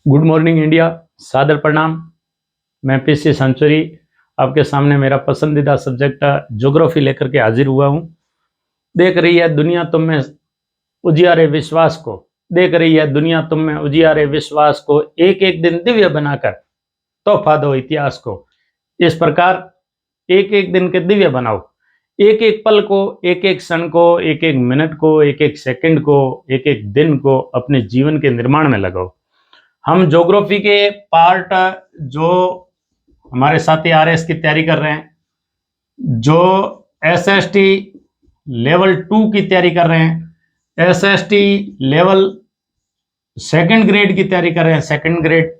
Good morning India, सादर प्रणाम। मैं पीसी सेंचुरी आपके सामने मेरा पसंदीदा सब्जेक्ट ज्योग्राफी लेकर के हाजिर हुआ हूँ। देख रही है दुनिया तुम में उजियारे विश्वास को, देख रही है दुनिया तुम में उजियारे विश्वास को, एक एक दिन दिव्य बनाकर तोहफा दो इतिहास को। इस प्रकार एक एक दिन के दिव्य बनाओ, एक एक पल को, एक एक क्षण को, एक एक मिनट को, एक एक सेकंड को, एक एक दिन को अपने जीवन के निर्माण में लगाओ। हम ज्योग्राफी के पार्ट जो हमारे साथी आरएस की तैयारी कर रहे हैं, जो एसएसटी लेवल 2 की तैयारी कर रहे हैं, एसएसटी लेवल सेकंड ग्रेड की तैयारी कर रहे हैं, सेकंड ग्रेड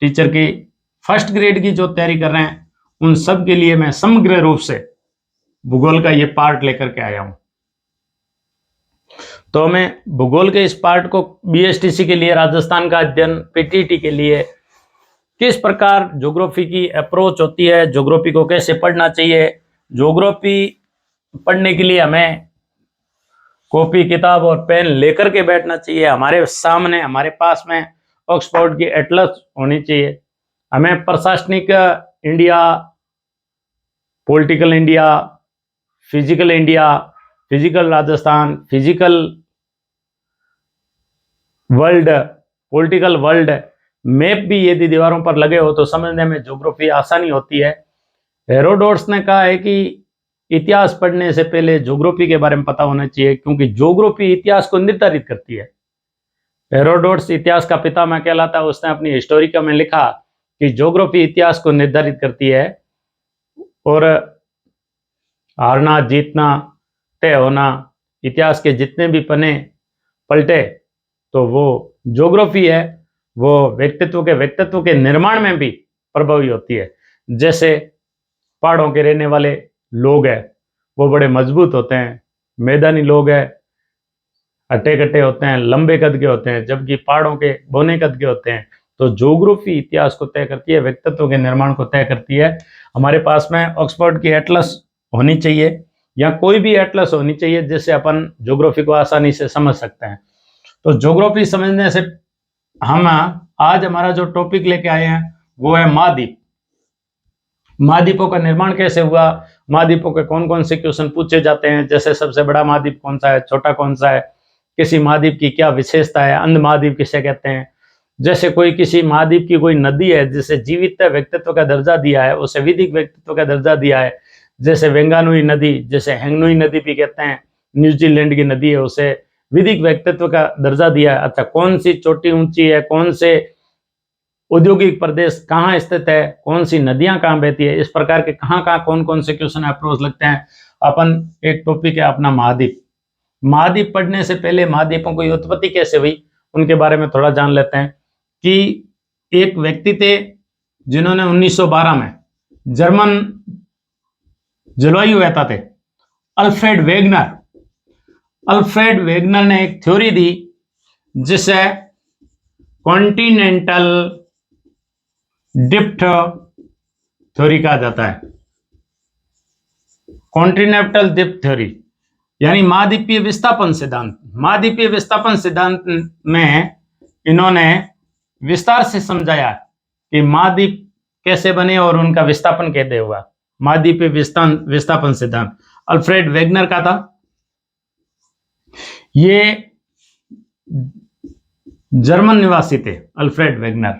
टीचर की, फर्स्ट ग्रेड की जो तैयारी कर रहे हैं, उन सब के लिए मैं समग्र रूप से भूगोल का ये पार्ट लेकर के आया हूं। तो मैं भूगोल के इस पार्ट को बीएसटीसी के लिए, राजस्थान का अध्ययन, पीटीटी के लिए किस प्रकार ज्योग्राफी की अप्रोच होती है, ज्योग्राफी को कैसे पढ़ना चाहिए, ज्योग्राफी पढ़ने के लिए हमें कॉपी किताब और पेन लेकर के बैठना चाहिए, हमारे सामने हमारे पास में ऑक्सफोर्ड की एटलस होनी चाहिए, हमें प्रशासनिक India, political India, physical India, physical Rajasthan, physical world, political world map भी यदि दीवारों पर लगे हो तो समझने में ज्योग्राफी आसानी होती है। हेरोडोट्स ने कहा है कि इतिहास पढ़ने से पहले ज्योग्राफी के बारे में पता होना चाहिए, क्योंकि ज्योग्राफी इतिहास को निर्धारित करती है। हेरोडोट्स इतिहास का पितामह कहलाता है। उसने अपनी हिस्टोरिका में लिखा कि ज्योग्राफी इतिहास को निर्धारित करती है और हारना जीतना तय होना, इतिहास के जितने भी पन्ने पलटे तो वो ज्योग्राफी है, वो व्यक्तित्व के निर्माण में भी प्रभावी होती है। जैसे पहाड़ों के रहने वाले लोग हैं, वो बड़े मजबूत होते हैं, मैदानी लोग हैं हट्टे कट्टे होते हैं, लंबे कद के होते हैं, जबकि पहाड़ों के बौने कद के होते हैं। तो ज्योग्राफी इतिहास को तय करती है, व्यक्तित्व के निर्माण को तय करती है। हमारे पास में ऑक्सफोर्ड की एटलस होनी चाहिए या कोई भी एटलस होनी चाहिए जिससे अपन ज्योग्राफी को आसानी से समझ सकते हैं। तो ज्योग्राफी समझने से हम आज हमारा जो टॉपिक लेके आए हैं वो है महाद्वीप। महाद्वीपों का निर्माण कैसे हुआ, महाद्वीपों के कौन कौन से क्वेश्चन पूछे जाते हैं, जैसे सबसे बड़ा महाद्वीप कौन सा है, छोटा कौन सा है, किसी महाद्वीप की क्या विशेषता है, अंध महाद्वीप किसे कहते हैं। जैसे कोई किसी महाद्वीप की कोई नदी है जिसे जीवित व्यक्तित्व का दर्जा दिया है, उसे विधिक व्यक्तित्व का दर्जा दिया है, जैसे वेंगानुई नदी, जैसे हेंगनुई नदी भी कहते हैं, न्यूजीलैंड की नदी है, उसे विधिक व्यक्तित्व का दर्जा दिया है। अच्छा, कौन सी चोटी ऊंची है, कौन से औद्योगिक प्रदेश कहाँ स्थित है, कौन सी नदियां कहाँ बहती है, इस प्रकार के कहाँ कहाँ कौन कौन से क्वेश्चन अप्रोच लगते हैं। अपन एक टॉपिक है अपना महाद्वीप। महाद्वीप पढ़ने से पहले महाद्वीपों की उत्पत्ति कैसे हुई उनके बारे में थोड़ा जान लेते हैं। कि एक व्यक्ति थे जिन्होंने 1912 में जर्मन जलवायु वेता थे, अल्फ्रेड वेगनर। अल्फ्रेड वेगनर ने एक थ्योरी दी जिसे कॉन्टिनेंटल ड्रिफ्ट थ्योरी कहा जाता है। कॉन्टिनेंटल ड्रिफ्ट थ्योरी यानी महाद्वीपीय विस्थापन सिद्धांत। महाद्वीपीय विस्थापन सिद्धांत में इन्होंने विस्तार से समझाया कि महाद्वीप कैसे बने और उनका विस्थापन कैसे हुआ। महाद्वीपीय विस्थापन सिद्धांत अल्फ्रेड वेगनर का था। ये जर्मन निवासी थे अल्फ्रेड वेगनर।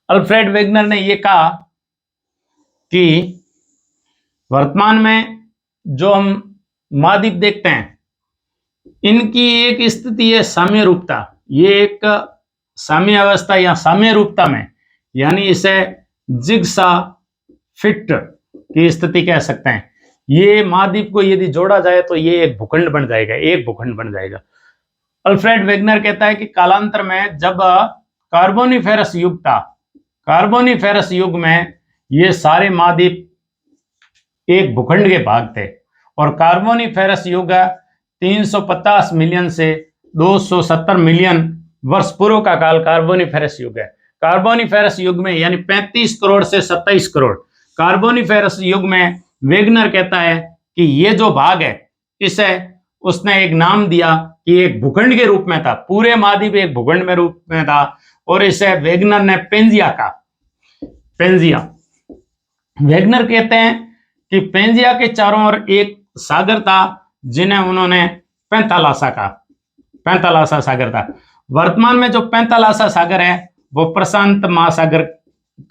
अल्फ्रेड वेगनर ने यह कहा कि वर्तमान में जो हम महाद्वीप देखते हैं इनकी एक स्थिति है साम्य रूपता। ये एक साम्य अवस्था या साम्य रूपता में, यानी इसे जिग्सा फिट की स्थिति कह सकते हैं। ये महाद्वीप को यदि जोड़ा जाए तो ये एक भूखंड बन जाएगा, एक भूखंड बन जाएगा। अल्फ्रेड वेगनर कहता है कि कालांतर में जब कार्बोनिफेरस युग था, कार्बोनिफेरस युग में ये सारे महाद्वीप एक भूखंड के भाग थे और कार्बोनिफेरस युग 350 मिलियन से 270 मिलियन वर्ष पूर्व का काल कार्बोनिफेरस युग है। कार्बोनिफेरस युग में यानी 35 करोड़ से 27 करोड़ कार्बोनिफेरस युग में वेगनर कहता है कि ये जो भाग है इसे उसने एक नाम दिया कि एक भूखंड के रूप में था, पूरे महाद्वीप एक भूखंड में रूप में था और इसे वेगनर ने पेंजिया का, पेंजिया। वेगनर कहते हैं कि पेंजिया के चारों ओर एक सागर था जिन्हें उन्होंने पैंतालासा का, पैंतालासा सागर था। वर्तमान में जो पैंतालासा सागर है वो प्रशांत महासागर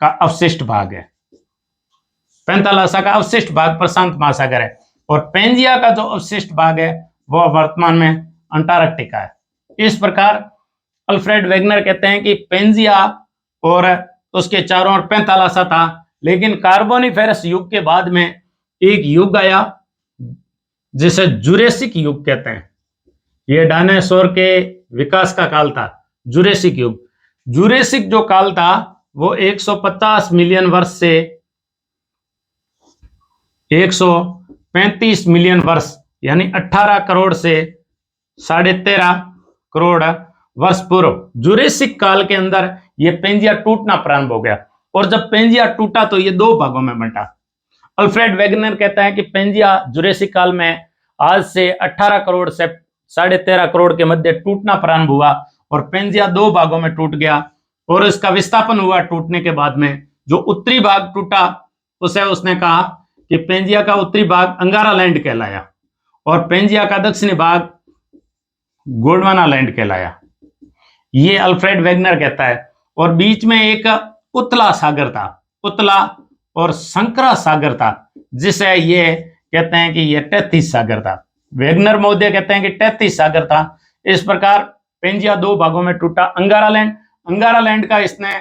का अवशिष्ट भाग है। पैंतालासा का अवशिष्ट भाग प्रशांत महासागर है और पेंजिया का जो अवशिष्ट भाग है वो वर्तमान में अंटार्कटिका है। इस प्रकार अल्फ्रेड वेगनर कहते हैं कि पेंजिया और उसके चारों ओर पैंतालासा था, लेकिन कार्बोनिफेरस युग के बाद में एक युग आया जिसे जुरेसिक युग कहते हैं। यह डायनासोर के विकास का काल था, जुरेसिक युग। जुरेसिक जो काल था वो 150 मिलियन वर्ष से 135 मिलियन वर्ष यानी 18 करोड़ से 13.5 करोड़ वर्ष पूर्व जुरेसिक काल के अंदर यह पेंजिया टूटना प्रारंभ हो गया और जब पेंजिया टूटा तो ये दो भागों में बंटा। अल्फ्रेड वेगनर कहता है कि पेंजिया जुरेसिक काल में आज से 18 करोड़ से 13.5 करोड़ के मध्य टूटना प्रारंभ हुआ और पेंजिया दो भागों में टूट गया और इसका विस्थापन हुआ। टूटने के बाद में जो उत्तरी भाग टूटा उसे उसने कहा कि पेंजिया का उत्तरी भाग अंगारा लैंड कहलाया और पेंजिया का दक्षिणी भाग गोंडवाना लैंड कहलाया। ये अल्फ्रेड वेगनर कहता है। और बीच में एक उतला सागर था, उतला और संकरा सागर था, जिसे ये कहते हैं कि ये 33 सागर था। वेगनर महोदय कहते हैं कि 33 सागर था। इस प्रकार पेंजिया दो भागों में टूटा। अंगारा लैंड, अंगारा लैंड का इसने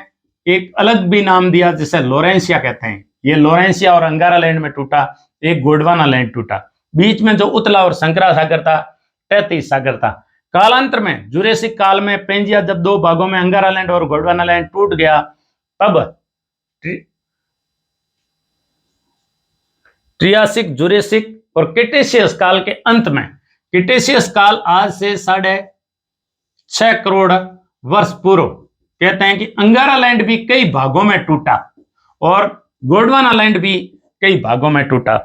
एक अलग भी नाम दिया जिसे लोरेंसिया कहते हैं। ये लोरेंसिया और अंगारा लैंड में टूटा। एक गोंडवाना लैंड टूटा। बीच में जो उतला और संकरा सागर था 33 सागर था। कालांतर में जुरेसिक काल में पेंजिया जब दो भागों में अंगारा लैंड और गोंडवाना लैंड टूट गया तब ट्रियासिक, जुरेसिक और क्रिटेशियस काल के अंत में, क्रिटेशियस काल आज से 6.5 करोड़ वर्ष पूर्व, कहते हैं कि अंगारा लैंड भी कई भागों में टूटा और गोंडवाना लैंड भी कई भागों में टूटा।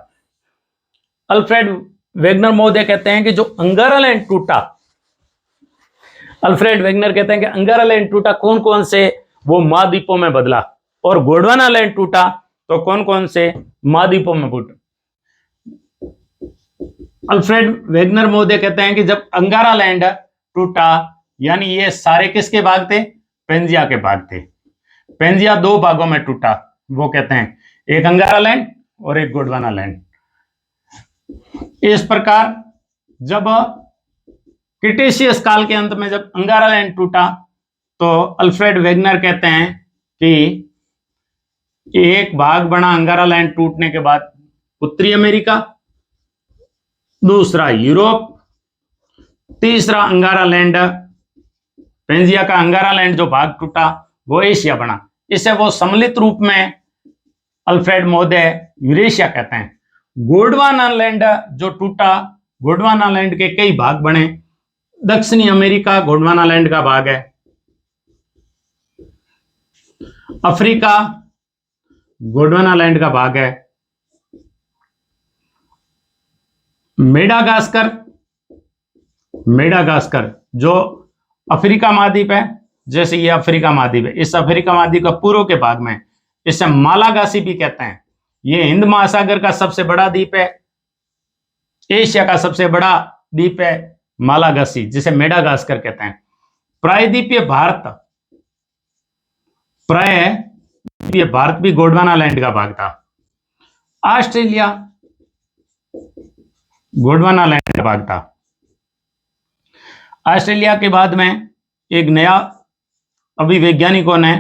अल्फ्रेड वेगनर महोदय कहते हैं कि जो अंगारा लैंड टूटा, अल्फ्रेड वेगनर कहते हैं कि अंगारा लैंड टूटा कौन कौन से, वो महाद्वीपों में बदला और गोंडवाना लैंड टूटा तो कौन कौन से महाद्वीपों में टूटा। अल्फ्रेड वेगनर महोदय कहते हैं कि जब अंगारा लैंड टूटा यानी ये सारे किसके भाग थे, पेंजिया के भाग थे। पेंजिया दो भागों में टूटा, वो कहते हैं एक अंगारा लैंड और एक गोंडवाना लैंड। इस प्रकार जब क्रिटेशियस काल के अंत में जब अंगारा लैंड टूटा तो अल्फ्रेड वेगनर कहते हैं कि एक भाग बना अंगारा लैंड टूटने के बाद उत्तरी अमेरिका, दूसरा यूरोप, तीसरा अंगारा लैंड, पेंजिया का अंगारा लैंड जो भाग टूटा वो एशिया बना। इसे वो सम्मिलित रूप में अल्फ्रेड महोदय यूरेशिया कहते हैं। गोंडवाना लैंड जो टूटा, गोंडवाना लैंड के कई भाग बने। दक्षिणी अमेरिका गोंडवाना लैंड का भाग है, अफ्रीका गोंडवाना लैंड का भाग है, मेडागास्कर, मेडागास्कर जो अफ्रीका महाद्वीप है, जैसे ये अफ्रीका महाद्वीप है, इस अफ्रीका महाद्वीप का पूर्व के भाग में इसे मालागासी भी कहते हैं। ये हिंद महासागर का सबसे बड़ा द्वीप है, एशिया का सबसे बड़ा द्वीप है मालागासी, जिसे मेडागास्कर कहते हैं। प्रायद्वीपीय भारत, प्रायद्वीपीय भारत भी गोंडवाना लैंड का भाग था। ऑस्ट्रेलिया गोंडवाना लैंड का भाग था। ऑस्ट्रेलिया के बाद में एक नया, अभी वैज्ञानिकों ने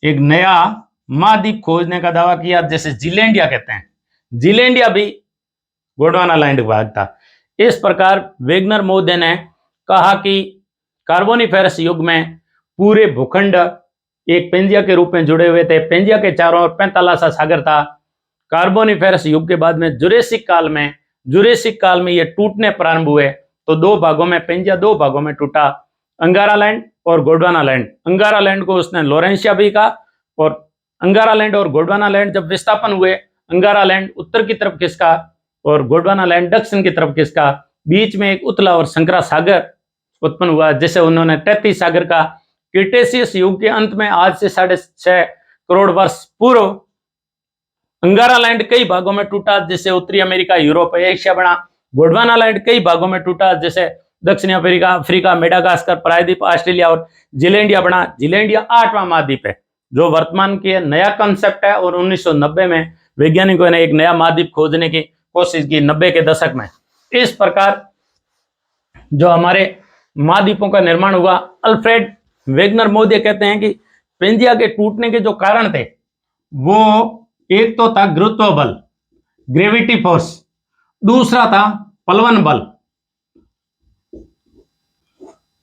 एक नया महाद्वीप खोजने का दावा किया, जैसे जीलैंडिया कहते हैं। जीलैंडिया भी गोंडवाना लैंड का भाग था। इस प्रकार वेगनर महोदय ने कहा कि कार्बोनिफेरस युग में पूरे भूखंड एक पेंजिया के रूप में जुड़े हुए थे। पेंजिया के चारों ओर पैंतालासा सागर था। कार्बोनिफेरस युग के बाद में जुरेसिक काल में ये टूटने प्रारंभ हुए तो दो भागों में, पेंजिया दो भागों में टूटा, अंगारा लैंड और गोंडवाना लैंड। अंगारा लैंड को उसने लोरेंसिया भी कहा और अंगारा लैंड और गोंडवाना लैंड जब विस्थापन हुए, अंगारा लैंड उत्तर की तरफ खिसका और गोंडवाना लैंड दक्षिण की तरफ खिसका। बीच में एक उतला और संकरा सागर उत्पन्न हुआ, जिसे उन्होंने 33 सागर का क्रिटेशियस युग के अंत में आज से 6.5 करोड़ वर्ष पूर्व अंगारा लैंड कई भागों में टूटा, जैसे उत्तरी अमेरिका, यूरोप, एशिया बना। गोंडवाना लैंड कई भागों में टूटा, जैसे दक्षिण अफ्रीका, मेडागास्कर, प्रायद्वीप, ऑस्ट्रेलिया और जिलैंडिया बना। जिलैंडिया 8वां महाद्वीप है, जो वर्तमान के नया कंसेप्ट है, और 1990 में वैज्ञानिकों ने एक नया महाद्वीप खोजने की कोशिश की, 90 के दशक में। इस प्रकार जो हमारे महाद्वीपों का निर्माण हुआ। अल्फ्रेड वेगनर मोदिया कहते हैं कि पेंजिया के टूटने के जो कारण थे, वो एक तो था गुरुत्व बल, ग्रेविटी फोर्स, दूसरा था पलवन बल,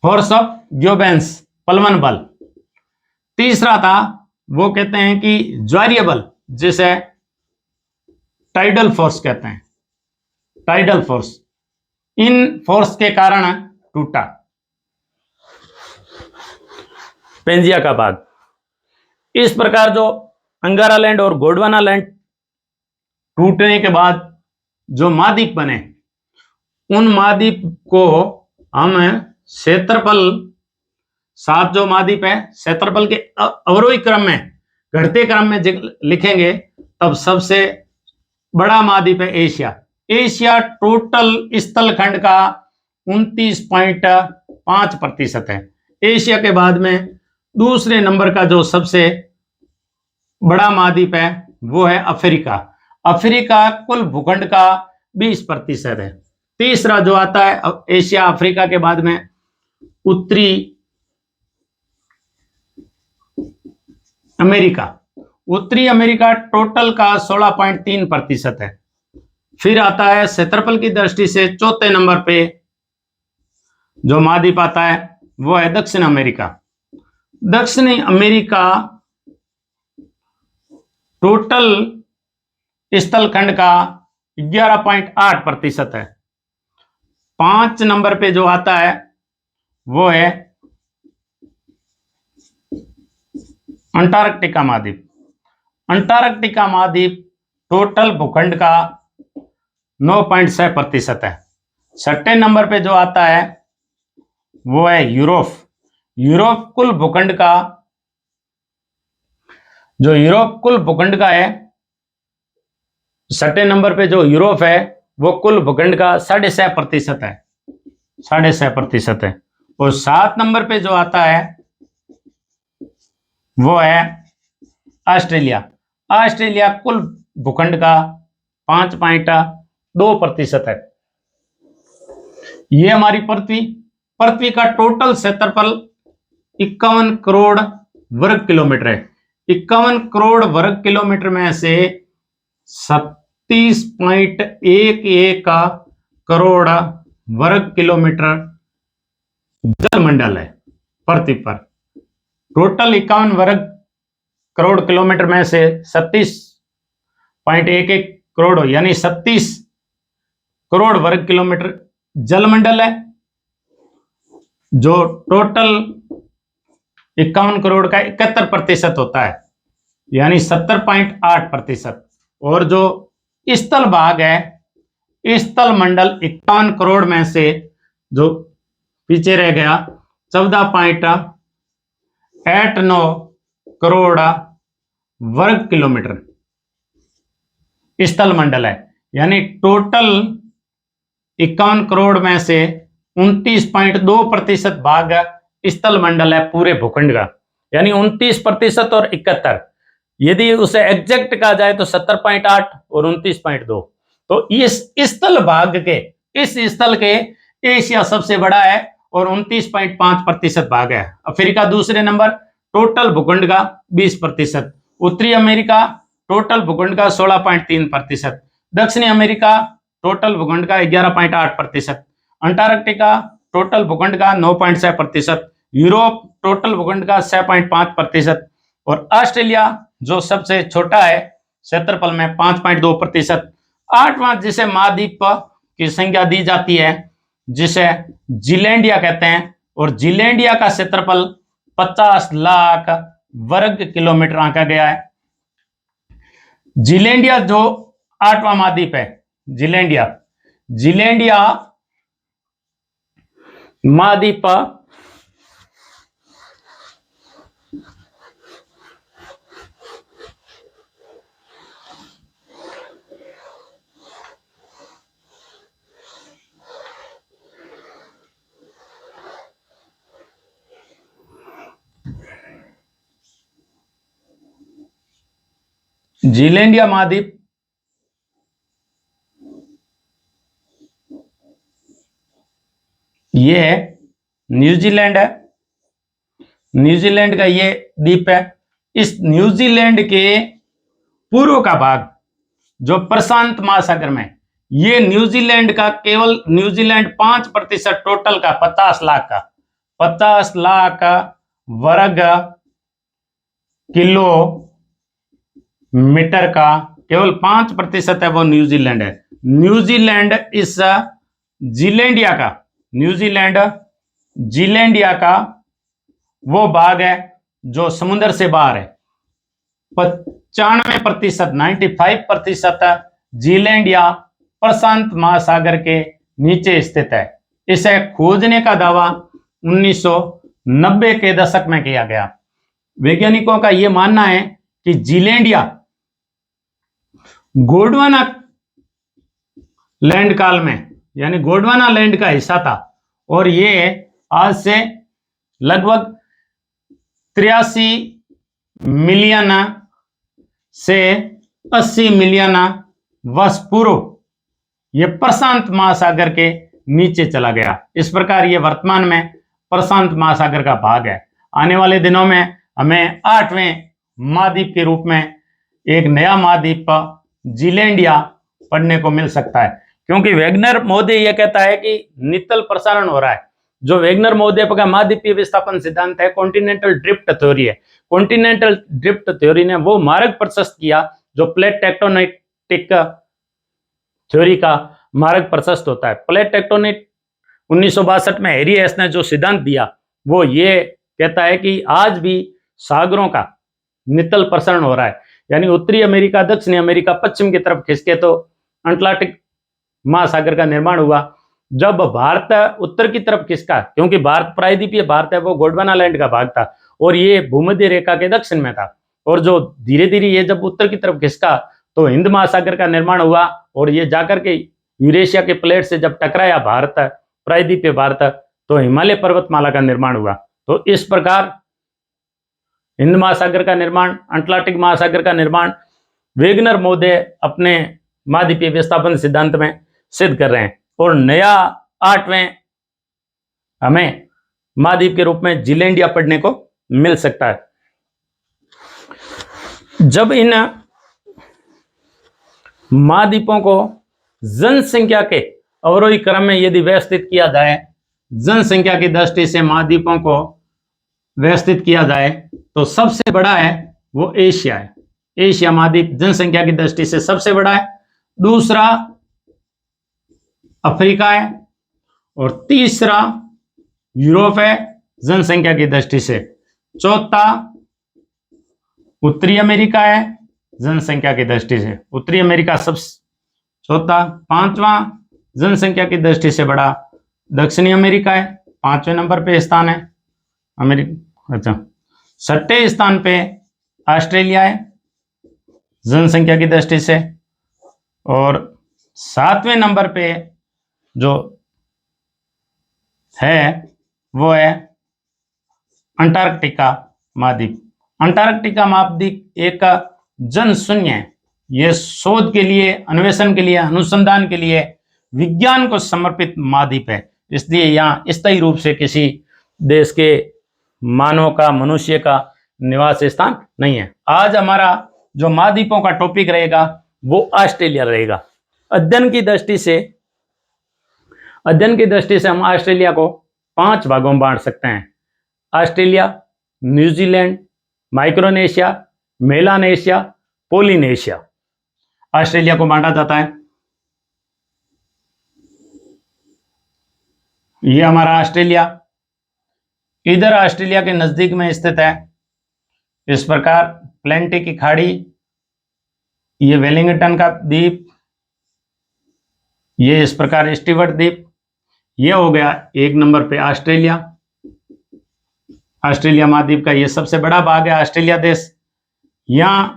फोर्स ऑफ ग्योबेंस, पलवन बल, तीसरा था वो कहते हैं कि ज्वारीय बल, जिसे टाइडल फोर्स कहते हैं, टाइडल फोर्स। इन फोर्स के कारण टूटा पेंजिया का भाग। इस प्रकार जो अंगारा लैंड और गोंडवाना लैंड टूटने के बाद जो महाद्वीप बने, उन महाद्वीप को हम क्षेत्रफल, 7 जो महाद्वीप है, क्षेत्रफल के अवरोही क्रम में, घटते क्रम में लिखेंगे, तब सबसे बड़ा महाद्वीप है एशिया। एशिया टोटल स्थलखंड का 29.5% है। एशिया के बाद में दूसरे नंबर का जो सबसे बड़ा महाद्वीप है वो है अफ्रीका। अफ्रीका कुल भूखंड का 20% है। तीसरा जो आता है एशिया अफ्रीका के बाद में उत्तरी अमेरिका। उत्तरी अमेरिका टोटल का 16.3% है। फिर आता है क्षेत्रफल की दृष्टि से चौथे नंबर पे जो महाद्वीप आता है वो है दक्षिण अमेरिका। दक्षिणी अमेरिका टोटल स्थलखंड का 11.8% है। 5 नंबर पे जो आता है वो है अंटार्कटिका महाद्वीप। अंटार्कटिका महाद्वीप टोटल भूखंड का 9.6% है। 6 नंबर पे जो आता है वो है यूरोप। यूरोप कुल भूखंड का है, 6 नंबर पे जो यूरोप है वो कुल भूखंड का 6.5% है, 6.5% है। और 7 नंबर पे जो आता है वो है ऑस्ट्रेलिया। ऑस्ट्रेलिया कुल भूखंड का 5.2% है। ये हमारी पृथ्वी का टोटल क्षेत्रफल 51 करोड़ वर्ग किलोमीटर है। 51 करोड़ वर्ग किलोमीटर में से 37.11 करोड़ वर्ग किलोमीटर जलमंडल है पृथ्वी पर। टोटल 51 वर्ग करोड़ किलोमीटर में से 37.11 करोड़ यानी 37 करोड़ वर्ग किलोमीटर जलमंडल है, जो टोटल 51 करोड़ का 71% होता है, यानी 70.8%। और जो स्थल भाग है, स्थल मंडल 51 करोड़ में से जो पीछे रह गया 14.89 करोड़ वर्ग किलोमीटर स्थल मंडल है। यानी टोटल 51 करोड़ में से 29.2% भाग स्थल मंडल है पूरे भूखंड का, यानी 29% और 71। यदि उसे एग्जैक्ट कहा जाए तो 70.8 और 29.2। तो इस स्थल भाग के, इस स्थल के एशिया सबसे बड़ा है और 29.5% भाग है। अफ्रीका दूसरे नंबर, टोटल भूखंड का 20%। उत्तरी अमेरिका टोटल भूखंड का 16.3%। दक्षिणी अमेरिका टोटल भूखंड का 11.8%। अंटार्कटिका टोटल भूखंड का 9.6%। यूरोप टोटल भूखंड का 6.5%। और ऑस्ट्रेलिया जो सबसे छोटा है क्षेत्रफल में 5.2%। 8वां जिसे महाद्वीप की संख्या दी जाती है, जिसे जिलैंडिया कहते हैं, और जिलैंडिया का क्षेत्रफल 50 लाख वर्ग किलोमीटर आंका गया है। जिलैंडिया जो 8वां महाद्वीप है, जिलैंडिया महाद्वीप जीलैंडिया महाद्वीप ये है, न्यूजीलैंड है, न्यूजीलैंड का ये द्वीप है। इस न्यूजीलैंड के पूर्व का भाग जो प्रशांत महासागर में, ये न्यूजीलैंड का केवल न्यूजीलैंड 5% टोटल का 50 लाख वर्ग किलोमीटर का केवल 5% है, वो न्यूजीलैंड है। न्यूजीलैंड इस जीलैंडिया का वो भाग है जो समुद्र से बाहर है। 95% जीलैंडिया प्रशांत महासागर के नीचे स्थित है। इसे खोजने का दावा 1990 के दशक में किया गया। वैज्ञानिकों का यह मानना है कि जीलैंडिया गोंडवाना लैंड काल में, यानी गोंडवाना लैंड का हिस्सा था, और ये आज से लगभग 83 मिलियन से 80 मिलियन वर्ष पूर्व ये प्रशांत महासागर के नीचे चला गया। इस प्रकार ये वर्तमान में प्रशांत महासागर का भाग है। आने वाले दिनों में हमें 8वें महाद्वीप के रूप में एक नया महाद्वीप जीलैंडिया पढ़ने को मिल सकता है, क्योंकि वेगनर महोदय यह कहता है कि नितल प्रसारण हो रहा है। जो वेगनर महोदय का महाद्वीपीय विस्थापन सिद्धांत है, कॉन्टिनेंटल ड्रिफ्ट थ्योरी है। कॉन्टिनेंटल ड्रिफ्ट थ्योरी ने वो मार्ग प्रशस्त किया जो प्लेट टेक्टोनिक थ्योरी का मार्ग प्रशस्त होता है। प्लेट टेक्टोनिक 1962 में हैरी हेस ने जो सिद्धांत दिया वो ये कहता है कि आज भी सागरों का नितल प्रसारण हो रहा है, यानी उत्तरी अमेरिका दक्षिणी अमेरिका पश्चिम की तरफ खिसके तो अटलांटिक महासागर का निर्माण हुआ। जब भारत उत्तर की तरफ खिसका, क्योंकि भारत प्रायद्वीपीय भारत है, वो गोंडवाना लैंड का भाग था और ये भूमध्य रेखा के दक्षिण में था, और जो धीरे धीरे ये जब उत्तर की तरफ खिसका तो हिंद महासागर का निर्माण हुआ, और ये जाकर के यूरेशिया के प्लेट से जब टकराया भारत प्रायद्वीपीय भारत, तो हिमालय पर्वतमाला का निर्माण हुआ। तो इस प्रकार हिंद महासागर का निर्माण, अटलांटिक महासागर का निर्माण वेगनर महोदय अपने महाद्वीपीय विस्थापन सिद्धांत में सिद्ध कर रहे हैं, और नया 8वें हमें महाद्वीप के रूप में जीलैंडिया पढ़ने को मिल सकता है। जब इन महाद्वीपों को जनसंख्या के अवरोही क्रम में यदि व्यवस्थित किया जाए, जनसंख्या की दृष्टि से महाद्वीपों को व्यवस्थित किया जाए, तो सबसे बड़ा है वो एशिया है। एशिया महाद्वीप जनसंख्या की दृष्टि से सबसे बड़ा है। दूसरा अफ्रीका है, और तीसरा यूरोप है जनसंख्या की दृष्टि से। चौथा उत्तरी अमेरिका है जनसंख्या की दृष्टि से, उत्तरी अमेरिका सबसे चौथा। पांचवा जनसंख्या की दृष्टि से बड़ा दक्षिणी अमेरिका है, 5वें नंबर पे स्थान है अमेरिका। अच्छा, 6ठे स्थान पे ऑस्ट्रेलिया है जनसंख्या की दृष्टि से, और 7वें नंबर पे जो है वो है अंटार्कटिका महाद्वीप। अंटार्कटिका महाद्वीप एक जनशून्य है। यह शोध के लिए, अन्वेषण के लिए, अनुसंधान के लिए, विज्ञान को समर्पित महाद्वीप है, इसलिए यहाँ स्थायी रूप से किसी देश के मानव का, मनुष्य का निवास स्थान नहीं है। आज हमारा जो महाद्वीपों का टॉपिक रहेगा वो ऑस्ट्रेलिया रहेगा। अध्ययन की दृष्टि से हम ऑस्ट्रेलिया को 5 भागों में बांट सकते हैं। Australia, New Zealand, Micronesia, Melanesia, Polynesia. Australia को बांटा जाता है। ये हमारा ऑस्ट्रेलिया इधर ऑस्ट्रेलिया के नजदीक में स्थित है। इस प्रकार प्लेंटी की खाड़ी, ये वेलिंगटन का द्वीप, ये इस प्रकार स्टीवर्ट द्वीप, ये हो गया 1 नंबर पे ऑस्ट्रेलिया। ऑस्ट्रेलिया महाद्वीप का ये सबसे बड़ा भाग है ऑस्ट्रेलिया देश। यहां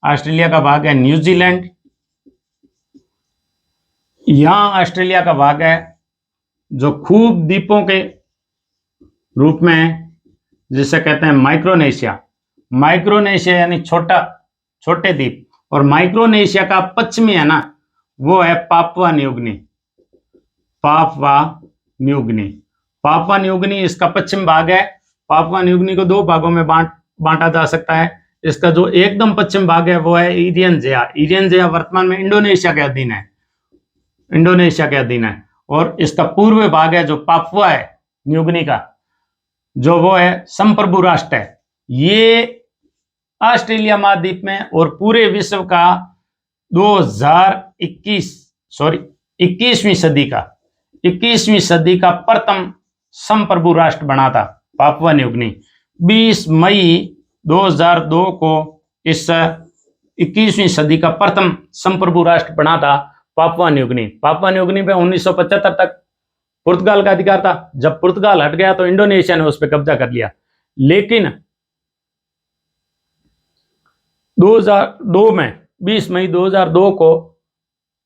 ऑस्ट्रेलिया का भाग है न्यूजीलैंड। यहां ऑस्ट्रेलिया का भाग है जो खूब द्वीपों के रूप में है, जिसे कहते हैं माइक्रोनेशिया। माइक्रोनेशिया यानी छोटे द्वीप, और माइक्रोनेशिया का पश्चिमी है ना, वो है Papua New Guinea. Papua New Guinea, Papua New Guinea इसका पश्चिम भाग है। पापुआ न्यूगिनी को दो भागों में बांटा जा सकता है। इसका जो एकदम पश्चिम भाग है वो है इरियनजेया। इरियनजेया वर्तमान में इंडोनेशिया के अधीन है, इंडोनेशिया के अधीन है। और इसका पूर्व भाग है जो पापुआ है न्यूगिनी का, जो वो है संप्रभु राष्ट्र है। ये ऑस्ट्रेलिया महाद्वीप में और पूरे विश्व का 21वीं सदी का प्रथम संप्रभु राष्ट्र बना था पापुआ न्यूगिनी। 20 मई 2002 को इस 21वीं सदी का प्रथम संप्रभु राष्ट्र बना था पापुआ न्यूगिनी। पापुआ न्यूगिनी पे 1975 तक पुर्तगाल का अधिकार था। जब पुर्तगाल हट गया तो इंडोनेशिया ने उस पर कब्जा कर लिया। लेकिन 2002 में 20 मई 2002 को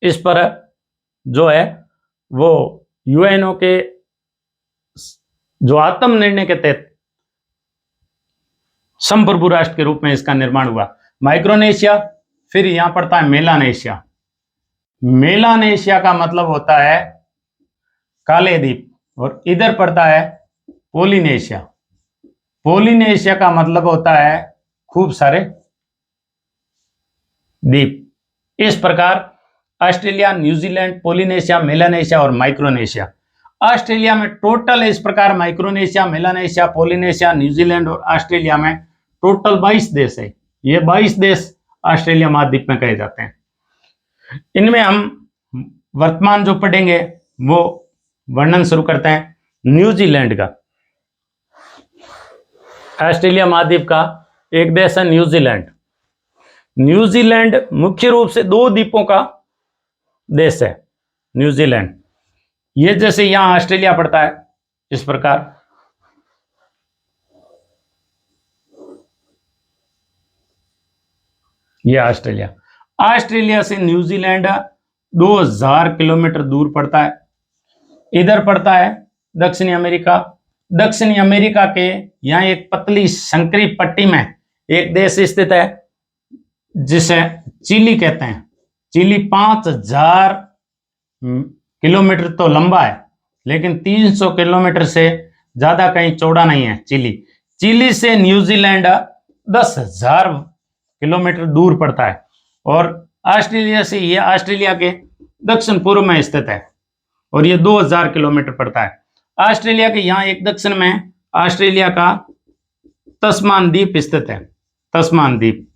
इस पर जो है वो यूएनओ के जो आत्म निर्णय के तहत संप्रभु राष्ट्र के रूप में इसका निर्माण हुआ। माइक्रोनेशिया, फिर यहां पड़ता है मेलानेशिया। मेलानेशिया का मतलब होता है काले द्वीप, और इधर पड़ता है पोलिनेशिया। पोलिनेशिया का मतलब होता है खूब सारे द्वीप। इस प्रकार ऑस्ट्रेलिया, न्यूजीलैंड, पोलिनेशिया, मेलानेशिया और माइक्रोनेशिया। ऑस्ट्रेलिया में टोटल इस प्रकार माइक्रोनेशिया, मेलानेशिया, पोलिनेशिया, न्यूजीलैंड और ऑस्ट्रेलिया में टोटल 22 देश है। ये 22 देश ऑस्ट्रेलिया महाद्वीप में कहे जाते हैं। इनमें हम वर्तमान जो पढ़ेंगे वो वर्णन शुरू करते हैं न्यूजीलैंड का। ऑस्ट्रेलिया महाद्वीप का एक देश है न्यूजीलैंड। न्यूजीलैंड मुख्य रूप से 2 द्वीपों का देश है। न्यूजीलैंड ये जैसे यहां ऑस्ट्रेलिया पड़ता है इस प्रकार, ये ऑस्ट्रेलिया। ऑस्ट्रेलिया से न्यूजीलैंड 2000 किलोमीटर दूर पड़ता है। इधर पड़ता है दक्षिणी अमेरिका। दक्षिणी अमेरिका के यहां एक पतली संकरी पट्टी में एक देश स्थित है जिसे चिली कहते हैं। चिली 5000 किलोमीटर तो लंबा है, लेकिन 300 किलोमीटर से ज्यादा कहीं चौड़ा नहीं है चिली। चिली से न्यूजीलैंड 10,000 किलोमीटर दूर पड़ता है, और ऑस्ट्रेलिया से ये ऑस्ट्रेलिया के दक्षिण पूर्व में स्थित है, और ये 2000 किलोमीटर पड़ता है। ऑस्ट्रेलिया के यहाँ एक दक्षिण में ऑस्ट्रेलिया का तस्मान द्वीप स्थित है। तस्मान द्वीप,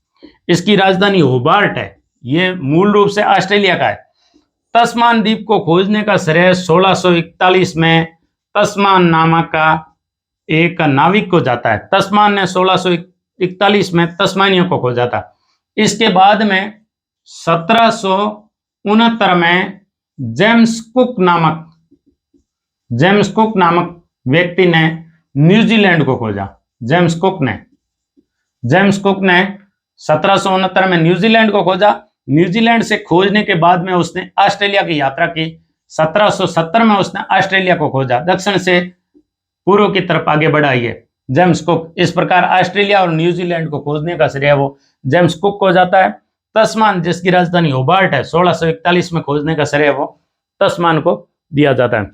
इसकी राजधानी होबार्ट है। ये मूल रूप से ऑस्ट्रेलिया का है। तस्मान द्वीप को खोजने का श्रेय 1641 में तस्मान नामक का एक नाविक को जाता है। तस्मान ने 1641 में तस्मानियों को खोजा था। इसके बाद में 1769 में जेम्स कुक नामक व्यक्ति ने न्यूजीलैंड को खोजा। जेम्स कुक ने 1769 में न्यूजीलैंड को खोजा। न्यूजीलैंड से खोजने के बाद में उसने ऑस्ट्रेलिया की यात्रा की। 1770 में उसने ऑस्ट्रेलिया को खोजा, दक्षिण से पूर्व की तरफ आगे बढ़ा ये जेम्स कुक। इस प्रकार ऑस्ट्रेलिया और न्यूजीलैंड को खोजने का श्रेय वो जेम्स कुक को जाता है। तस्मान, जिसकी राजधानी होबार्ट है, 1641 में खोजने का श्रेय वो तस्मान को दिया जाता है।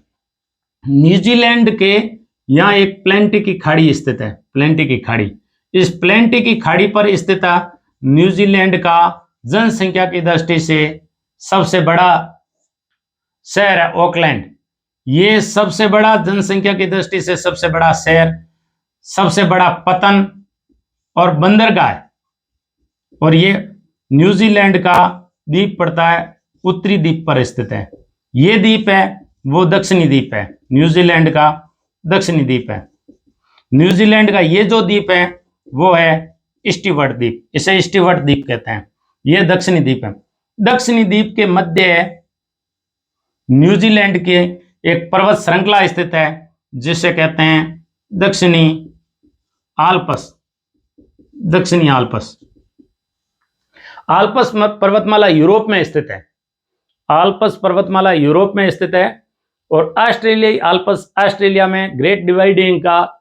न्यूजीलैंड के यहाँ एक प्लेंटी की खाड़ी स्थित है। प्लेंटी की खाड़ी, इस प्लेंटी की खाड़ी पर स्थित न्यूजीलैंड का जनसंख्या की दृष्टि से सबसे बड़ा शहर है ऑकलैंड। ये सबसे बड़ा जनसंख्या की दृष्टि से सबसे बड़ा शहर, सबसे बड़ा पतन और बंदरगाह है। और ये न्यूजीलैंड का द्वीप पड़ता है उत्तरी द्वीप पर स्थित है। ये द्वीप है वो दक्षिणी द्वीप है। न्यूजीलैंड का दक्षिणी द्वीप है। न्यूजीलैंड का ये जो द्वीप है वो है स्टीवर्ट द्वीप। इसे स्टीवर्ट द्वीप कहते हैं। ये दक्षिणी द्वीप है। दक्षिणी द्वीप के मध्य न्यूजीलैंड के एक पर्वत श्रृंखला स्थित है जिसे कहते हैं दक्षिणी आल्प्स। दक्षिणी आल्प्स। आल्प्स पर्वतमाला यूरोप में स्थित है। आल्प्स पर्वतमाला यूरोप में स्थित है। और ऑस्ट्रेलियाई आल्प्स ऑस्ट्रेलिया में ग्रेट डिवाइडिंग का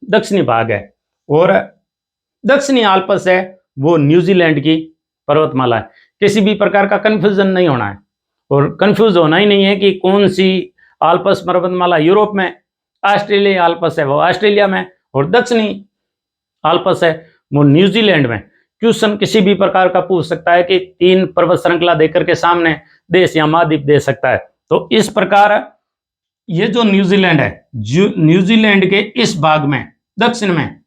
दक्षिणी भाग है। और दक्षिणी आल्प्स है वो न्यूजीलैंड की पर्वतमाला है। किसी भी प्रकार का कंफ्यूजन नहीं होना है, और कंफ्यूज होना ही नहीं है कि कौन सी आल्प्स पर्वतमाला यूरोप में, ऑस्ट्रेलिया आल्प्स है वो ऑस्ट्रेलिया में, और दक्षिणी आल्प्स है वो न्यूजीलैंड में। क्वेश्चन किसी भी प्रकार का पूछ सकता है कि 3 पर्वत श्रृंखला देकर के सामने देश या महाद्वीप दे सकता है। तो इस प्रकार ये जो न्यूजीलैंड है, न्यूजीलैंड के इस भाग में दक्षिण में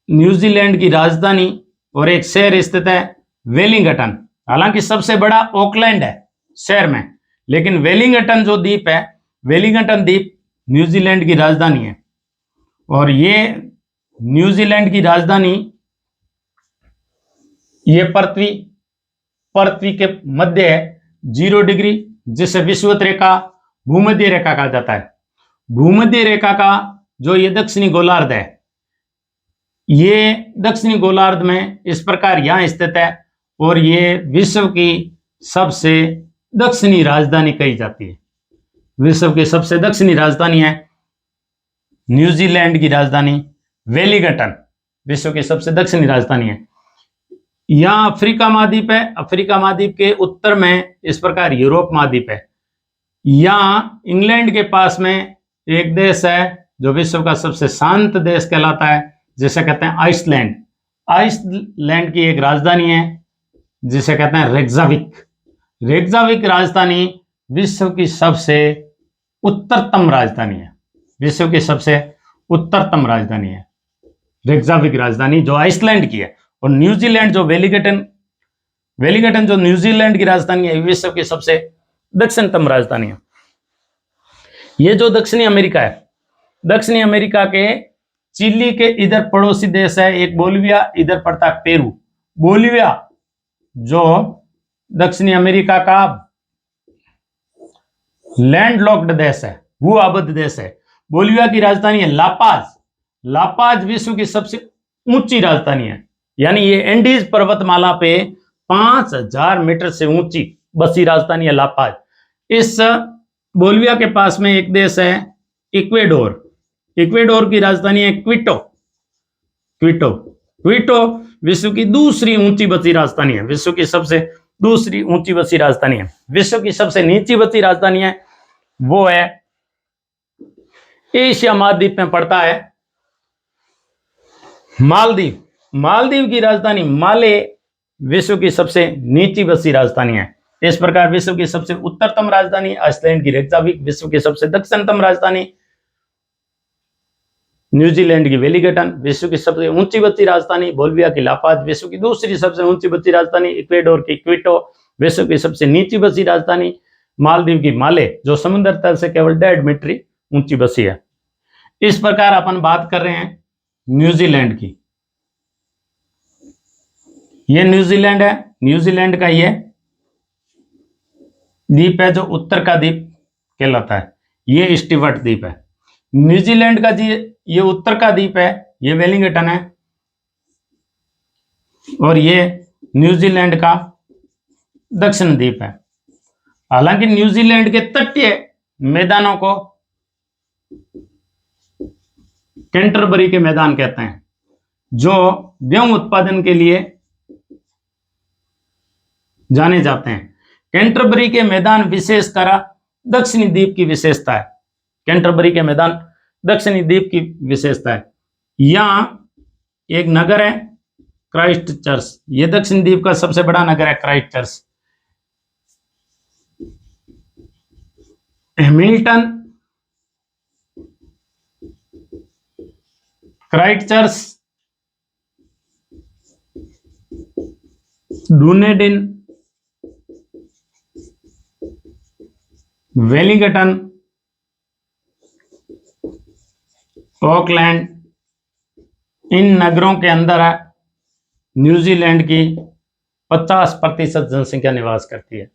न्यूजीलैंड की राजधानी और एक शहर स्थित है वेलिंगटन। हालांकि सबसे बड़ा ऑकलैंड है शहर में, लेकिन वेलिंगटन जो द्वीप है, वेलिंगटन द्वीप न्यूजीलैंड की राजधानी है। और ये न्यूजीलैंड की राजधानी ये पृथ्वी के मध्य है 0 डिग्री, जिसे विषुवत रेखा भूमध्य रेखा कहा जाता है। भूमध्य रेखा का जो ये दक्षिणी गोलार्ध है, ये दक्षिणी गोलार्ध में इस प्रकार यहां स्थित है, और ये विश्व की सबसे दक्षिणी राजधानी कही जाती है। विश्व की सबसे दक्षिणी राजधानी है न्यूजीलैंड की राजधानी वेलिंगटन, विश्व की सबसे दक्षिणी राजधानी है। यहां अफ्रीका महाद्वीप है, अफ्रीका महाद्वीप के उत्तर में इस प्रकार यूरोप महाद्वीप है। यहां इंग्लैंड के पास में एक देश है जो विश्व का सबसे शांत देश कहलाता है, जिसे कहते हैं आइसलैंड। आइसलैंड की एक राजधानी है जिसे कहते हैं रेकजाविक। रेकजाविक राजधानी विश्व की सबसे उत्तरतम राजधानी है, विश्व की सबसे उत्तरतम राजधानी है रेकजाविक राजधानी, जो आइसलैंड की है। और न्यूजीलैंड जो वेलिंगटन जो न्यूजीलैंड की राजधानी है, विश्व की सबसे दक्षिणतम राजधानी है। ये जो दक्षिणी अमेरिका है, दक्षिणी अमेरिका के चिली के इधर पड़ोसी देश है एक बोलिविया, इधर पड़ता है पेरू। बोलिविया जो दक्षिणी अमेरिका का लैंडलॉक्ड देश है, भू आबद्ध देश है। बोलिविया की राजधानी है लापाज। लापाज विश्व की सबसे ऊंची राजधानी है, यानी ये एंडीज पर्वतमाला पे 5000 मीटर से ऊंची बसी राजधानी है लापाज। इस बोलिविया के पास में एक देश है इक्वेडोर। इक्वेडोर की राजधानी है क्विटो। क्विटो विश्व की दूसरी ऊंची बसी राजधानी है, विश्व की सबसे दूसरी ऊंची बसी राजधानी है। विश्व की सबसे नीची बसी राजधानी है वो है एशिया महाद्वीप में पड़ता है मालदीव। मालदीव की राजधानी माले विश्व की सबसे नीची बसी राजधानी है। इस प्रकार विश्व की सबसे उत्तरतम राजधानी आइसलैंड की रेकजाविक, विश्व की सबसे दक्षिणतम राजधानी न्यूजीलैंड की वेलिंगटन, विश्व की सबसे ऊंची बसी राजधानी बोलिविया की लापाज, विश्व की दूसरी सबसे ऊंची बसी राजधानी इक्वेडोर की क्विटो, विश्व की सबसे नीची बसी राजधानी मालदीव की माले, जो समुद्र तल से केवल 1.5 मीटर ऊंची बसी है। इस प्रकार अपन बात कर रहे हैं न्यूजीलैंड की। ये न्यूजीलैंड है, न्यूजीलैंड का ये द्वीप है जो उत्तर का द्वीप कहलाता है, ये स्टीवर्ट द्वीप है। न्यूजीलैंड का जी ये उत्तर का द्वीप है, ये वेलिंगटन है, और ये न्यूजीलैंड का दक्षिण द्वीप है। हालांकि न्यूजीलैंड के तटीय मैदानों को कैंटरबरी के मैदान कहते हैं, जो गेहूं उत्पादन के लिए जाने जाते हैं। कैंटरबरी के मैदान विशेषकर दक्षिणी द्वीप की विशेषता है। कैंटरबरी के मैदान दक्षिणी द्वीप की विशेषता है। यहां एक नगर है क्राइस्ट चर्च, यह दक्षिण द्वीप का सबसे बड़ा नगर है Christchurch. Hamilton, Christchurch, Dunedin, Wellington, Auckland, इन नगरों के अंदर न्यूजीलैंड की 50% जनसंख्या निवास करती है।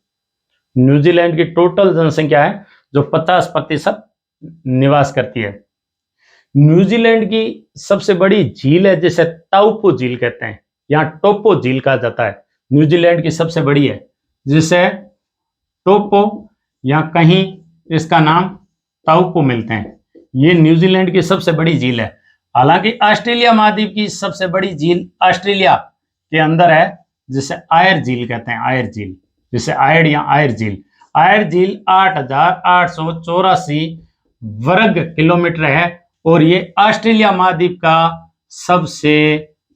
न्यूजीलैंड की टोटल जनसंख्या है जो 50% निवास करती है। न्यूजीलैंड की सबसे बड़ी झील है जिसे ताउपो झील कहते हैं, यहाँ टोपो झील कहा जाता है। न्यूजीलैंड की सबसे बड़ी है जिसे टोपो या कहीं इसका नाम ताउपो मिलते हैं। ये न्यूजीलैंड की सबसे बड़ी झील है। हालांकि ऑस्ट्रेलिया महाद्वीप की सबसे बड़ी झील ऑस्ट्रेलिया के अंदर है जिसे आयर झील कहते हैं, आयर झील, जिसे आयड या आयर झील। आयर झील 8,884 वर्ग किलोमीटर है और ये ऑस्ट्रेलिया महाद्वीप का सबसे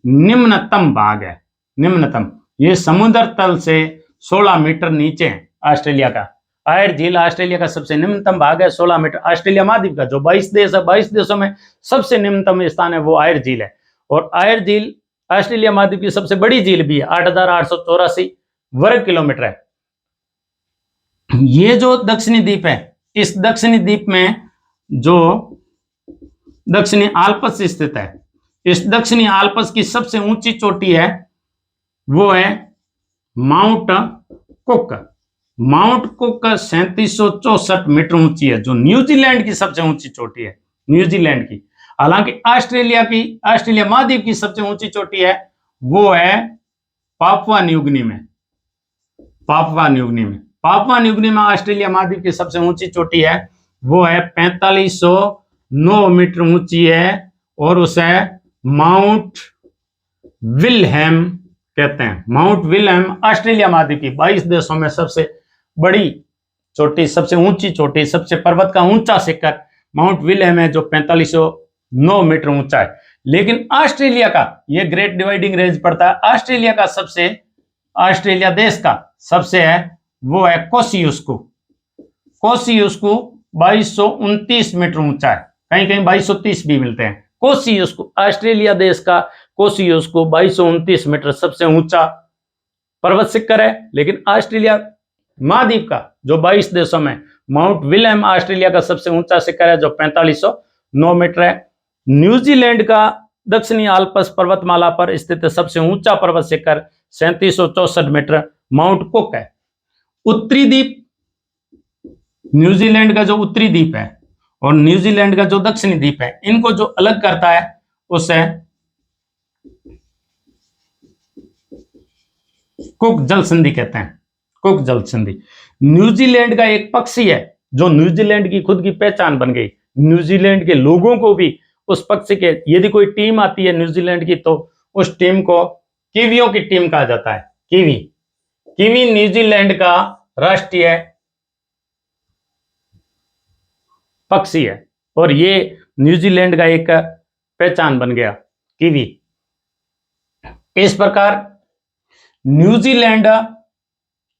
निम्नतम भाग है। निम्नतम, ये समुद्र तल से 16 मीटर नीचे है ऑस्ट्रेलिया का। आयर झील ऑस्ट्रेलिया का सबसे निम्नतम भाग है, 16 मीटर। ऑस्ट्रेलिया महाद्वीप का जो 22 देश है, 22 देशों में सबसे निम्नतम स्थान है वो आयर झील है। और आयर झील ऑस्ट्रेलिया महाद्वीप की सबसे बड़ी झील भी है, 8,884 वर्ग किलोमीटर है। ये जो दक्षिणी द्वीप है, इस दक्षिणी द्वीप में जो दक्षिणी आल्प्स स्थित है, इस दक्षिणी आल्प्स की सबसे ऊंची चोटी है वो है Mount Cook. Mount Cook 3764 metre ऊंची है, जो न्यूजीलैंड की सबसे ऊंची चोटी है, न्यूजीलैंड की। हालांकि ऑस्ट्रेलिया महाद्वीप की सबसे ऊंची चोटी है वो है पापुआ न्यूगिनी में। पापुआ न्यूगिनी में ऑस्ट्रेलिया महाद्वीप की सबसे ऊंची चोटी है वो है 4509 मीटर ऊंची है और उसे माउंट विल्हेम कहते हैं। माउंट विल्हेम ऑस्ट्रेलिया महाद्वीप की 22 देशों में सबसे बड़ी चोटी, सबसे ऊंची चोटी, सबसे पर्वत का ऊंचा शिखर माउंट विल्हेम है जो 4509 मीटर ऊंचा है। लेकिन ऑस्ट्रेलिया का ये ग्रेट डिवाइडिंग रेंज पड़ता है, ऑस्ट्रेलिया देश का सबसे है वो है कोसियुस्कु। कोसियुस्कु 2229 मीटर ऊंचा है, कहीं कहीं 2230 भी मिलते हैं। कोसियुस्कु ऑस्ट्रेलिया देश का कोसियुस्कु 2229 मीटर सबसे ऊंचा पर्वत शिखर है। लेकिन ऑस्ट्रेलिया महाद्वीप का जो 22 देशों में माउंट विल्हेम ऑस्ट्रेलिया का सबसे ऊंचा शिखर है जो 4509 मीटर है। न्यूजीलैंड का दक्षिणी आल्प्स पर्वतमाला पर स्थित सबसे ऊंचा पर्वत शिखर 3764 मीटर माउंट कुक है। उत्तरी द्वीप, न्यूजीलैंड का जो उत्तरी द्वीप है और न्यूजीलैंड का जो दक्षिणी द्वीप है, इनको जो अलग करता है उसे कुक जल संधि कहते हैं। कुक जल संधि न्यूजीलैंड का एक पक्षी है जो न्यूजीलैंड की खुद की पहचान बन गई। न्यूजीलैंड के लोगों को भी उस पक्षी के, यदि कोई टीम आती है न्यूजीलैंड की तो उस टीम को कीवियों की टीम कहा जाता है। कीवी न्यूजीलैंड का राष्ट्रीय पक्षी है और ये न्यूजीलैंड का एक पहचान बन गया, कीवी। इस प्रकार न्यूजीलैंड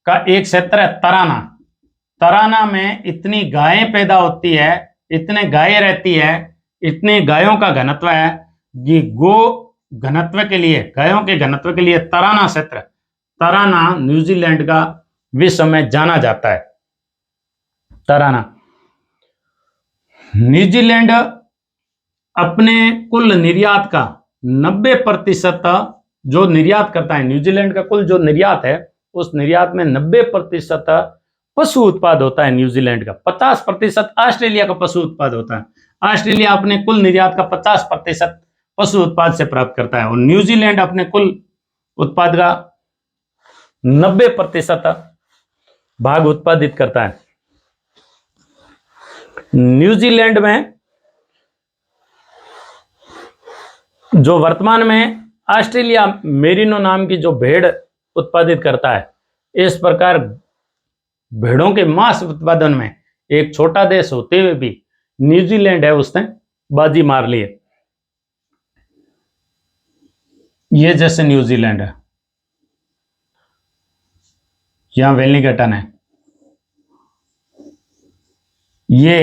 का एक क्षेत्र है तराना। तराना में इतनी गायें पैदा होती है, इतने गायें रहती है, इतने गायों का घनत्व है कि गायों के घनत्व के लिए तराना क्षेत्र, तराना न्यूजीलैंड का विश्व में जाना जाता है। तराना न्यूजीलैंड अपने कुल निर्यात का 90% जो निर्यात करता है, न्यूजीलैंड का कुल जो निर्यात है उस निर्यात में 90% पशु उत्पाद होता है न्यूजीलैंड का। 50% ऑस्ट्रेलिया का पशु उत्पाद होता है। ऑस्ट्रेलिया अपने कुल निर्यात का 50% पशु उत्पाद से प्राप्त करता है और न्यूजीलैंड अपने कुल उत्पाद का 90% भाग उत्पादित करता है। न्यूजीलैंड में जो वर्तमान में ऑस्ट्रेलिया मेरिनो नाम की जो भेड़ उत्पादित करता है, इस प्रकार भेड़ों के मांस उत्पादन में एक छोटा देश होते हुए भी न्यूजीलैंड है उसने बाजी मार ली है। ये जैसे न्यूजीलैंड है, यहां वेलिंगटन है, ये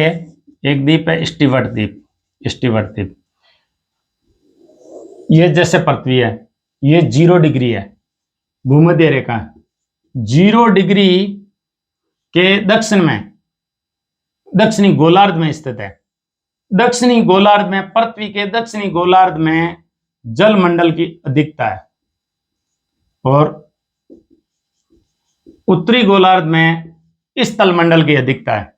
एक द्वीप है स्टीवर्ट द्वीप। ये जैसे पृथ्वी है, ये 0 डिग्री है, भूमध्य रेखा 0 डिग्री के दक्षिण में, दक्षिणी गोलार्ध में स्थित है। दक्षिणी गोलार्ध में, पृथ्वी के दक्षिणी गोलार्ध में जलमंडल की अधिकता है और उत्तरी गोलार्ध में स्थलमंडल की अधिकता है।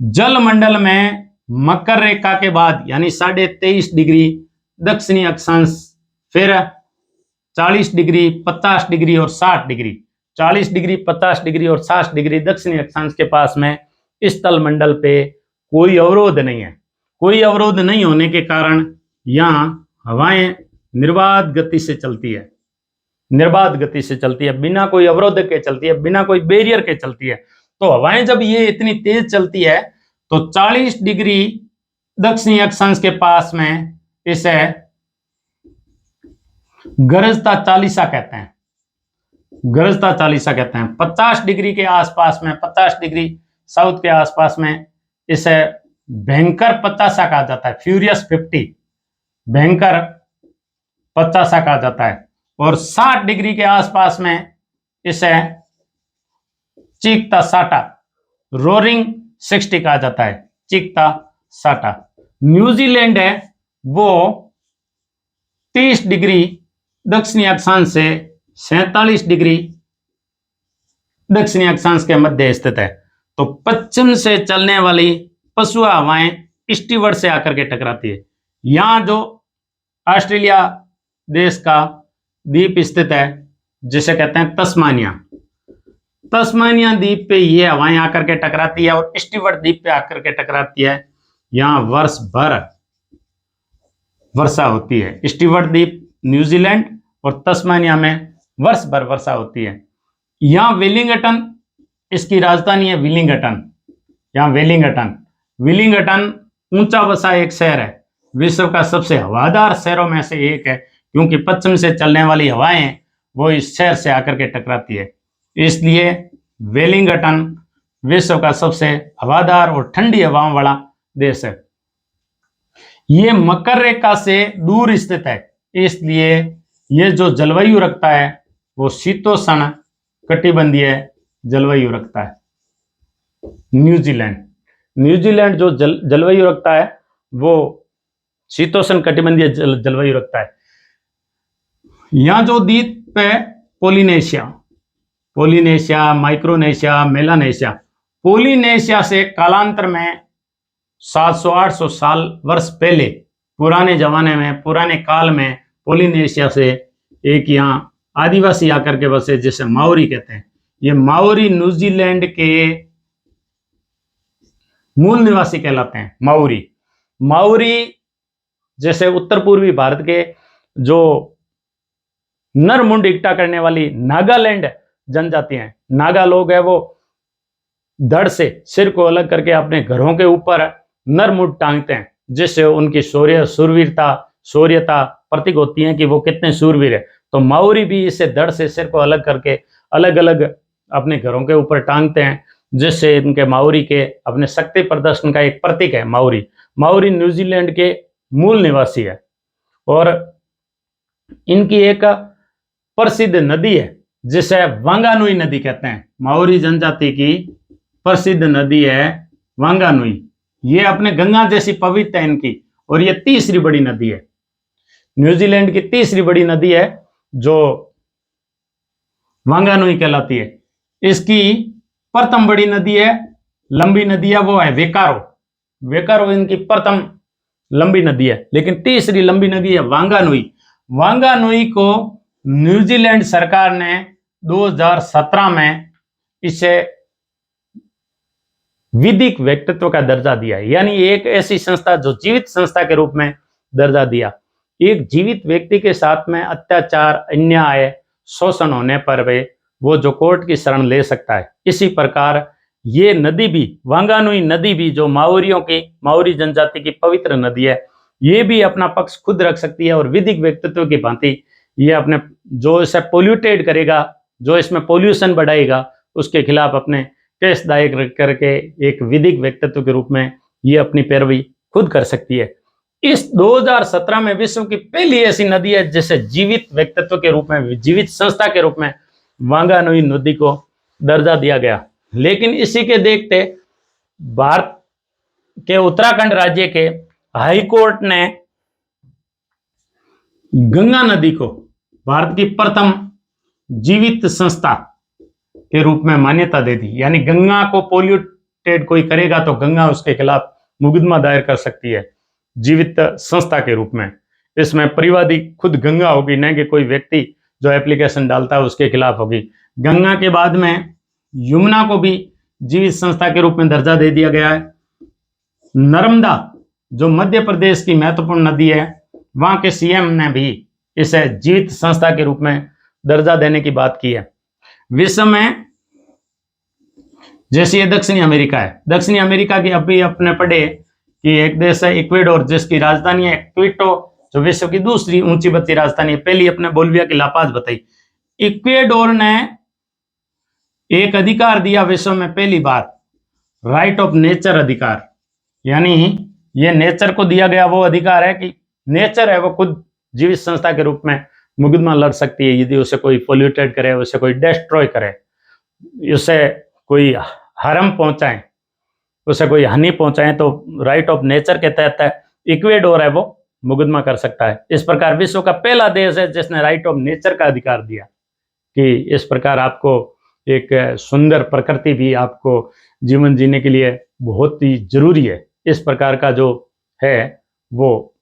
जलमंडल में मकर रेखा के बाद यानी 23.5 डिग्री दक्षिणी अक्षांश, फिर 40 डिग्री, 50 डिग्री और 60 डिग्री, 40 डिग्री, 50 डिग्री और 60 डिग्री दक्षिणी अक्षांश के पास में स्थलमंडल पे कोई अवरोध नहीं है। कोई अवरोध नहीं होने के कारण यहाँ हवाएं निर्बाध गति से चलती है। निर्बाध गति से चलती है, बिना कोई अवरोधक के चलती है, बिना कोई बैरियर के चलती है। तो हवाएं जब ये इतनी तेज चलती है तो 40 डिग्री दक्षिणी अक्षांश के पास में इसे गरजता चालीसा कहते हैं, गरजता चालीसा कहते हैं। 50 डिग्री के आसपास में, 50 डिग्री साउथ के आसपास में इसे भयंकर पचासा कहा जाता है, फ्यूरियस 50, भयंकर पचासा कहा जाता है। और 60 डिग्री के आसपास में इसे चीखता साटा, रोरिंग 60 कहा जाता है, चीखता साटा। न्यूजीलैंड है वो 30 डिग्री दक्षिणी अक्षांश से 47 डिग्री दक्षिणी अक्षांश के मध्य स्थित है। तो पश्चिम से चलने वाली पछुआ हवाएं ईस्टवर्ड से आकर के टकराती है। यहां जो ऑस्ट्रेलिया देश का द्वीप स्थित है जिसे कहते हैं तस्मानिया, तस्मानिया द्वीप पे ये हवाएं आकर के टकराती है और ईस्टवर्ड द्वीप पे आकर के टकराती है। यहां वर्ष भर वर्षा होती है। ईस्टवर्ड द्वीप न्यूजीलैंड और तस्मानिया में वर्ष भर वर्षा होती है। यहां वेलिंगटन इसकी राजधानी है, विलिंगटन। यहां विलिंगटन ऊंचा बसा एक शहर है, विश्व का सबसे हवादार शहरों में से एक है, क्योंकि पश्चिम से चलने वाली हवाएं वो इस शहर से आकर के टकराती है। इसलिए वेलिंगटन विश्व का सबसे हवादार और ठंडी हवाओं वाला देश है। ये मकर रेखा से दूर स्थित है, इसलिए ये जो जलवायु रखता है वो शीतोष्ण कटिबंधीय जलवायु रखता है। न्यूजीलैंड जो जलवायु रखता है वो शीतोष्ण कटिबंधीय जलवायु रखता है। यहां जो द्वीप है पोलिनेशिया, माइक्रोनेशिया, मेलानेशिया। पोलिनेशिया से कालांतर में 700-800 साल वर्ष पहले पुराने जमाने में, पुराने काल में पोलिनेशिया से एक यहाँ आदिवासी आकर के बसे जिसे माओरी कहते हैं। ये माओरी न्यूजीलैंड के मूल निवासी कहलाते हैं। माओरी जैसे उत्तर पूर्वी भारत के जो नर मुंड इकट्ठा करने वाली नागालैंड जनजाति हैं, नागा लोग हैं, वो धड़ से सिर को अलग करके अपने घरों के ऊपर नर मुंड टांगते हैं, जिससे उनकी शौर्यता प्रतीक होती है कि वो कितने शूरवीर है। तो माओरी भी इसे धड़ से सिर को अलग करके अलग अलग अपने घरों के ऊपर टांगते हैं, जिससे इनके माओरी के अपने शक्ति प्रदर्शन का एक प्रतीक है। माओरी न्यूजीलैंड के मूल निवासी है और इनकी एक प्रसिद्ध नदी है जिसे वांगानुई नदी कहते हैं। माओरी जनजाति की प्रसिद्ध नदी है वांगानुई। ये अपने गंगा जैसी पवित्र है इनकी, और ये तीसरी बड़ी नदी है, न्यूजीलैंड की तीसरी बड़ी नदी है जो वांगानुई कहलाती है। इसकी प्रथम बड़ी नदी है, लंबी नदी है, वो है वेकारो इनकी प्रथम लंबी नदी है, लेकिन तीसरी लंबी नदी है वांगानुई को न्यूजीलैंड सरकार ने 2017 में इसे विधिक व्यक्तित्व का दर्जा दिया है, यानी एक ऐसी संस्था जो जीवित संस्था के रूप में दर्जा दिया। एक जीवित व्यक्ति के साथ में अत्याचार, अन्याय, शोषण होने पर वो जो कोर्ट की शरण ले सकता है। इसी प्रकार ये नदी भी, वांगानुई नदी भी, जो माओरी जनजाति की पवित्र नदी है, ये भी अपना पक्ष खुद रख सकती है और विधिक व्यक्तित्व की भांति ये अपने जो इसे पोल्यूटेड करेगा, जो इसमें पोल्यूशन बढ़ाएगा, उसके खिलाफ अपने केस दायर करके एक विधिक व्यक्तित्व के रूप में ये अपनी पैरवी खुद कर सकती है। इस 2017 में विश्व की पहली ऐसी नदी है जिसे जीवित व्यक्तित्व के रूप में, जीवित संस्था के रूप में वांगानुई नदी को दर्जा दिया गया। लेकिन इसी के देखते भारत के उत्तराखंड राज्य के हाई कोर्ट ने गंगा नदी को भारत की प्रथम जीवित संस्था के रूप में मान्यता दे दी। यानी गंगा को पोल्यूटेड कोई करेगा तो गंगा उसके खिलाफ मुकदमा दायर कर सकती है जीवित संस्था के रूप में। इसमें परिवादी खुद गंगा होगी, न कि कोई व्यक्ति जो एप्लीकेशन डालता है उसके खिलाफ होगी। गंगा के बाद में यमुना को भी जीवित संस्था के रूप में दर्जा दे दिया गया है। नर्मदा जो मध्य प्रदेश की महत्वपूर्ण नदी है, वहां के सीएम ने भी इसे जीवित संस्था के रूप में दर्जा देने की बात की है। विश्व में जैसे ये दक्षिणी अमेरिका है, दक्षिणी अमेरिका की अभी अपने पढ़े कि एक देश है इक्वेडोर, जिसकी राजधानी है क्विटो, जो विश्व की दूसरी ऊंची बत्ती राजधानी है। पहली अपने बोलिविया की लापाज बताई। इक्वेडोर ने एक अधिकार दिया विश्व में पहली बार, राइट ऑफ नेचर अधिकार, यानी ये नेचर को दिया गया वो अधिकार है कि नेचर है वो खुद जीवित संस्था के रूप में मुकदमा लड़ सकती है यदि उसे कोई पोल्यूटेड करे, उसे कोई डिस्ट्रॉय करे, उसे कोई हार्म पहुंचाए, उसे कोई हानि पहुंचाए, तो राइट ऑफ नेचर के तहत इक्वेडोर है वो मुकदमा कर सकता है। इस प्रकार विश्व का पहला देश है जिसने राइट ऑफ नेचर का अधिकार दिया कि इस प्रकार आपको एक सुंदर प्रकृति भी आपको जीवन जीने के लिए बहुत ही जरूरी है, इस प्रकार का जो है वो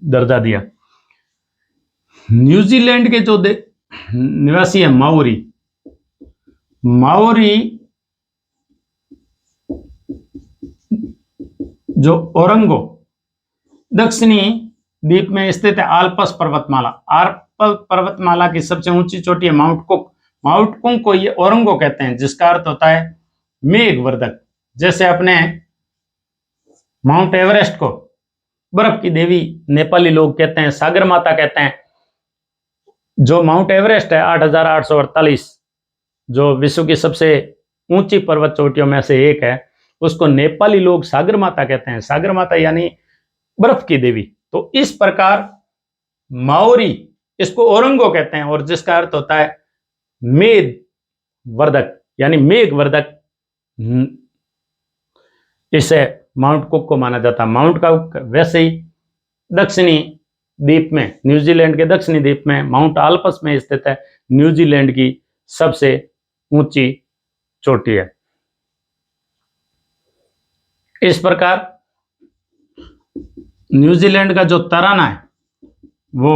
दर्जा दिया। न्यूजीलैंड के जो निवासी है माओरी, माओरी जो ओरंगो दक्षिणी द्वीप में स्थित है आल्पस पर्वतमाला, आल्पस पर्वतमाला की सबसे ऊंची चोटी है माउंट कुक। माउंट कुक को ये ओरंगो कहते हैं, जिसका अर्थ होता है मेघवर्धक। जैसे अपने माउंट एवरेस्ट को बर्फ की देवी नेपाली लोग कहते हैं, सागर माता कहते हैं। जो माउंट एवरेस्ट है 8,848, जो विश्व की सबसे ऊंची पर्वत चोटियों में से एक है, उसको नेपाली लोग सागर माता कहते हैं। सागर माता यानी बर्फ की देवी। तो इस प्रकार माओरी इसको ओरंगो कहते हैं, और जिसका अर्थ होता है मेघ वर्धक यानी मेघवर्धक। इसे माउंट कुक को माना जाता है। माउंट कुक वैसे ही दक्षिणी द्वीप में, न्यूजीलैंड के दक्षिणी द्वीप में माउंट आल्पस में स्थित है, न्यूजीलैंड की सबसे ऊंची चोटी है। इस प्रकार न्यूजीलैंड का जो तराना है वो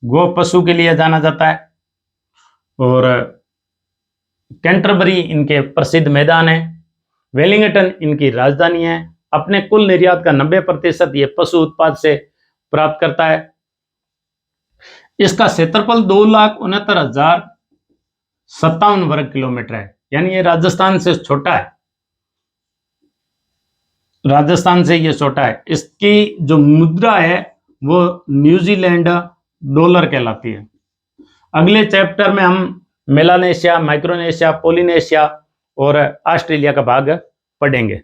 गो पशु के लिए जाना जाता है, और कैंटरबरी इनके प्रसिद्ध मैदान है, वेलिंगटन इनकी राजधानी है। अपने कुल निर्यात का 90% ये पशु उत्पाद से प्राप्त करता है। इसका क्षेत्रफल 2,69,057 वर्ग किलोमीटर है, यानी ये राजस्थान से छोटा है, राजस्थान से ये छोटा है। इसकी जो मुद्रा है वो न्यूजीलैंड डॉलर कहलाती है। अगले चैप्टर में हम मेलानेशिया, माइक्रोनेशिया, पोलिनेशिया और ऑस्ट्रेलिया का भाग पढ़ेंगे।